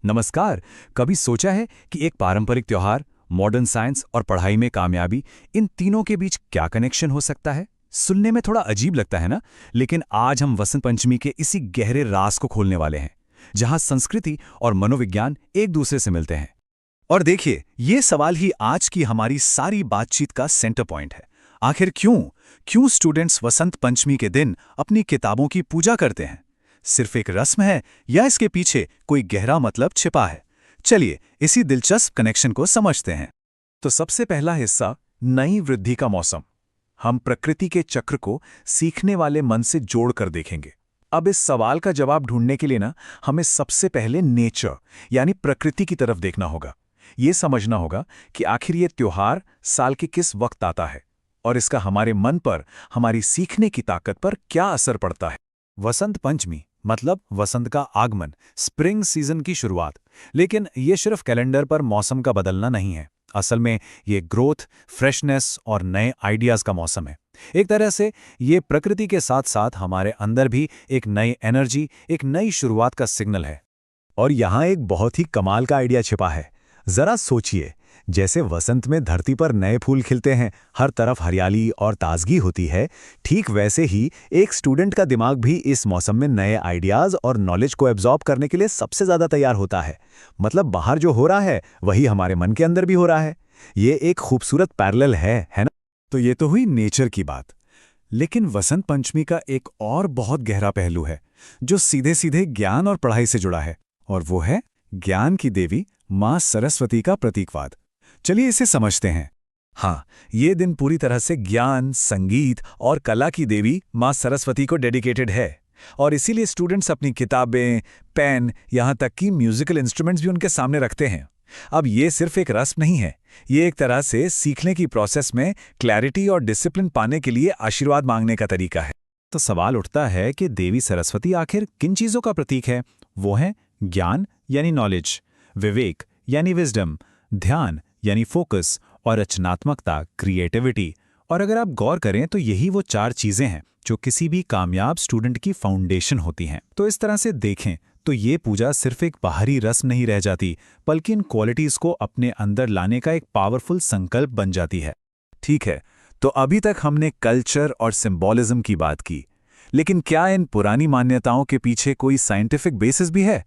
नमस्कार। कभी सोचा है कि एक पारंपरिक त्योहार, मॉडर्न साइंस और पढ़ाई में कामयाबी, इन तीनों के बीच क्या कनेक्शन हो सकता है? सुनने में थोड़ा अजीब लगता है ना, लेकिन आज हम वसंत पंचमी के इसी गहरे राज को खोलने वाले हैं, जहां संस्कृति और मनोविज्ञान एक दूसरे से मिलते हैं। और देखिए, ये सवाल ही आज की हमारी सारी बातचीत का सेंटर पॉइंट है। आखिर क्यों स्टूडेंट्स वसंत पंचमी के दिन अपनी किताबों की पूजा करते हैं? सिर्फ एक रस्म है या इसके पीछे कोई गहरा मतलब छिपा है? चलिए इसी दिलचस्प कनेक्शन को समझते हैं। तो सबसे पहला हिस्सा, नई वृद्धि का मौसम। हम प्रकृति के चक्र को सीखने वाले मन से जोड़कर देखेंगे। अब इस सवाल का जवाब ढूंढने के लिए हमें सबसे पहले नेचर यानी प्रकृति की तरफ देखना होगा। ये समझना होगा कि आखिर ये त्योहार साल के किस वक्त आता है और इसका हमारे मन पर, हमारी सीखने की ताकत पर क्या असर पड़ता है। वसंत पंचमी मतलब वसंत का आगमन, स्प्रिंग सीजन की शुरुआत। लेकिन ये सिर्फ कैलेंडर पर मौसम का बदलना नहीं है। असल में ये ग्रोथ, फ्रेशनेस और नए आइडियाज का मौसम है। एक तरह से ये प्रकृति के साथ साथ हमारे अंदर भी एक नई एनर्जी, एक नई शुरुआत का सिग्नल है। और यहाँ एक बहुत ही कमाल का आइडिया छिपा है। जरा सोचिए, जैसे वसंत में धरती पर नए फूल खिलते हैं, हर तरफ हरियाली और ताजगी होती है, ठीक वैसे ही एक स्टूडेंट का दिमाग भी इस मौसम में नए आइडियाज और नॉलेज को एब्जॉर्ब करने के लिए सबसे ज्यादा तैयार होता है। मतलब बाहर जो हो रहा है वही हमारे मन के अंदर भी हो रहा है। ये एक खूबसूरत पैरेलल है ना? तो ये तो हुई नेचर की बात। लेकिन वसंत पंचमी का एक और बहुत गहरा पहलू है जो सीधे सीधे ज्ञान और पढ़ाई से जुड़ा है, और वो है ज्ञान की देवी मां सरस्वती का प्रतीकवाद। चलिए इसे समझते हैं। हाँ, ये दिन पूरी तरह से ज्ञान, संगीत और कला की देवी मां सरस्वती को डेडिकेटेड है, और इसीलिए स्टूडेंट्स अपनी किताबें, पेन, यहाँ तक कि म्यूजिकल इंस्ट्रूमेंट्स भी उनके सामने रखते हैं। अब ये सिर्फ एक रस्म नहीं है, ये एक तरह से सीखने की प्रोसेस में क्लैरिटी और डिसिप्लिन पाने के लिए आशीर्वाद मांगने का तरीका है। तो सवाल उठता है कि देवी सरस्वती आखिर किन चीज़ों का प्रतीक है? वो है ज्ञान यानी नॉलेज, विवेक यानी विजडम, ध्यान यानी फोकस, और रचनात्मकता, क्रिएटिविटी। और अगर आप गौर करें तो यही वो चार चीजें हैं जो किसी भी कामयाब स्टूडेंट की फाउंडेशन होती हैं। तो इस तरह से देखें तो ये पूजा सिर्फ एक बाहरी रस्म नहीं रह जाती, बल्कि इन क्वालिटीज को अपने अंदर लाने का एक पावरफुल संकल्प बन जाती है। ठीक है, तो अभी तक हमने कल्चर और सिंबॉलिज्म की बात की, लेकिन क्या इन पुरानी मान्यताओं के पीछे कोई साइंटिफिक बेसिस भी है?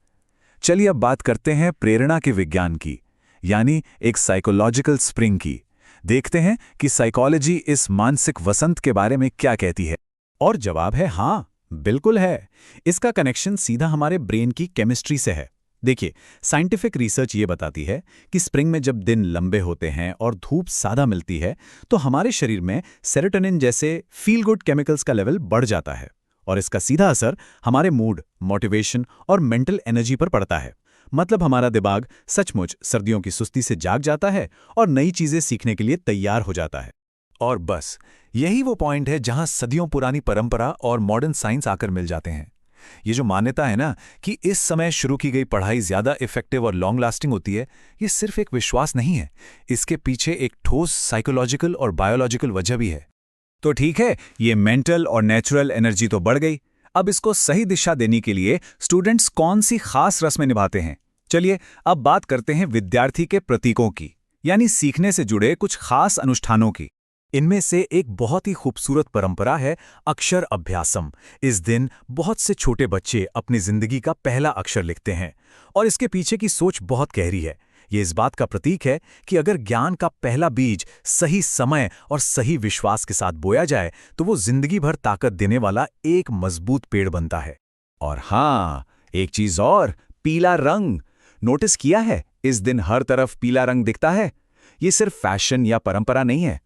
चलिए अब बात करते हैं प्रेरणा के विज्ञान की, यानी एक साइकोलॉजिकल स्प्रिंग की। देखते हैं कि साइकोलॉजी इस मानसिक वसंत के बारे में क्या कहती है। और जवाब है हाँ, बिल्कुल है। इसका कनेक्शन सीधा हमारे ब्रेन की केमिस्ट्री से है। देखिए, साइंटिफिक रिसर्च ये बताती है कि स्प्रिंग में जब दिन लंबे होते हैं और धूप सादा मिलती है, तो हमारे शरीर में सेरोटोनिन जैसे फील गुड केमिकल्स का लेवल बढ़ जाता है, और इसका सीधा असर हमारे मूड, मोटिवेशन और मेंटल एनर्जी पर पड़ता है। मतलब हमारा दिमाग सचमुच सर्दियों की सुस्ती से जाग जाता है और नई चीजें सीखने के लिए तैयार हो जाता है। और बस यही वो पॉइंट है जहां सदियों पुरानी परंपरा और मॉडर्न साइंस आकर मिल जाते हैं। ये जो मान्यता है ना कि इस समय शुरू की गई पढ़ाई ज्यादा इफेक्टिव और लॉन्ग लास्टिंग होती है, ये सिर्फ एक विश्वास नहीं है, इसके पीछे एक ठोस साइकोलॉजिकल और बायोलॉजिकल वजह भी है। तो ठीक है, ये मेंटल और नेचुरल एनर्जी तो बढ़ गई। अब इसको सही दिशा देने के लिए स्टूडेंट्स कौन सी खास रस्में निभाते हैं? चलिए अब बात करते हैं विद्यार्थी के प्रतीकों की, यानी सीखने से जुड़े कुछ खास अनुष्ठानों की। इनमें से एक बहुत ही खूबसूरत परंपरा है अक्षर अभ्यासम। इस दिन बहुत से छोटे बच्चे अपनी जिंदगी का पहला अक्षर लिखते हैं, और इसके पीछे की सोच बहुत गहरी है। ये इस बात का प्रतीक है कि अगर ज्ञान का पहला बीज सही समय और सही विश्वास के साथ बोया जाए तो वो जिंदगी भर ताकत देने वाला एक मजबूत पेड़ बनता है। और हाँ, एक चीज और, पीला रंग। नोटिस किया है, इस दिन हर तरफ पीला रंग दिखता है। ये सिर्फ फैशन या परंपरा नहीं है।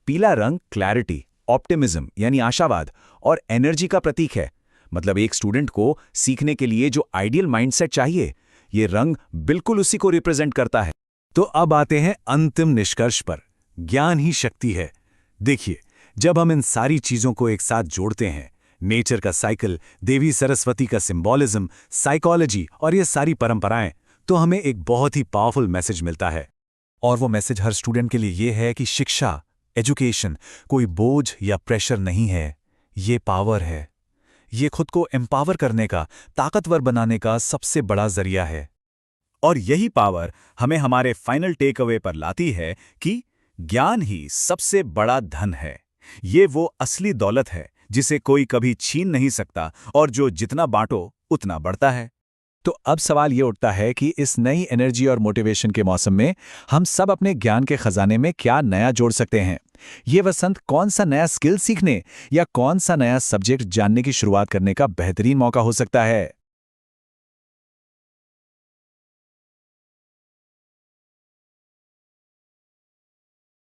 पीला रंग क्लैरिटी, ऑप्टिमिज्म यानी आशावाद और एनर्जी का प्रतीक है। मतलब एक स्टूडेंट को सीखने के लिए जो आइडियल माइंडसेट चाहिए, ये रंग बिल्कुल उसी को रिप्रेजेंट करता है। तो अब आते हैं अंतिम निष्कर्ष पर, ज्ञान ही शक्ति है। देखिए, जब हम इन सारी चीजों को एक साथ जोड़ते हैं, नेचर का साइकिल, देवी सरस्वती का सिंबॉलिज्म, साइकोलॉजी और ये सारी परंपराएं, तो हमें एक बहुत ही पावरफुल मैसेज मिलता है। और वो मैसेज हर स्टूडेंट के लिए ये है कि शिक्षा, एजुकेशन कोई बोझ या प्रेशर नहीं है, ये पावर है। ये खुद को एम्पावर करने का, ताकतवर बनाने का सबसे बड़ा जरिया है। और यही पावर हमें हमारे फाइनल टेक अवे पर लाती है कि ज्ञान ही सबसे बड़ा धन है। ये वो असली दौलत है जिसे कोई कभी छीन नहीं सकता और जो जितना बांटो उतना बढ़ता है। तो अब सवाल ये उठता है कि इस नई एनर्जी और मोटिवेशन के मौसम में हम सब अपने ज्ञान के खजाने में क्या नया जोड़ सकते हैं। ये वसंत कौन सा नया स्किल सीखने या कौन सा नया सब्जेक्ट जानने की शुरुआत करने का बेहतरीन मौका हो सकता है।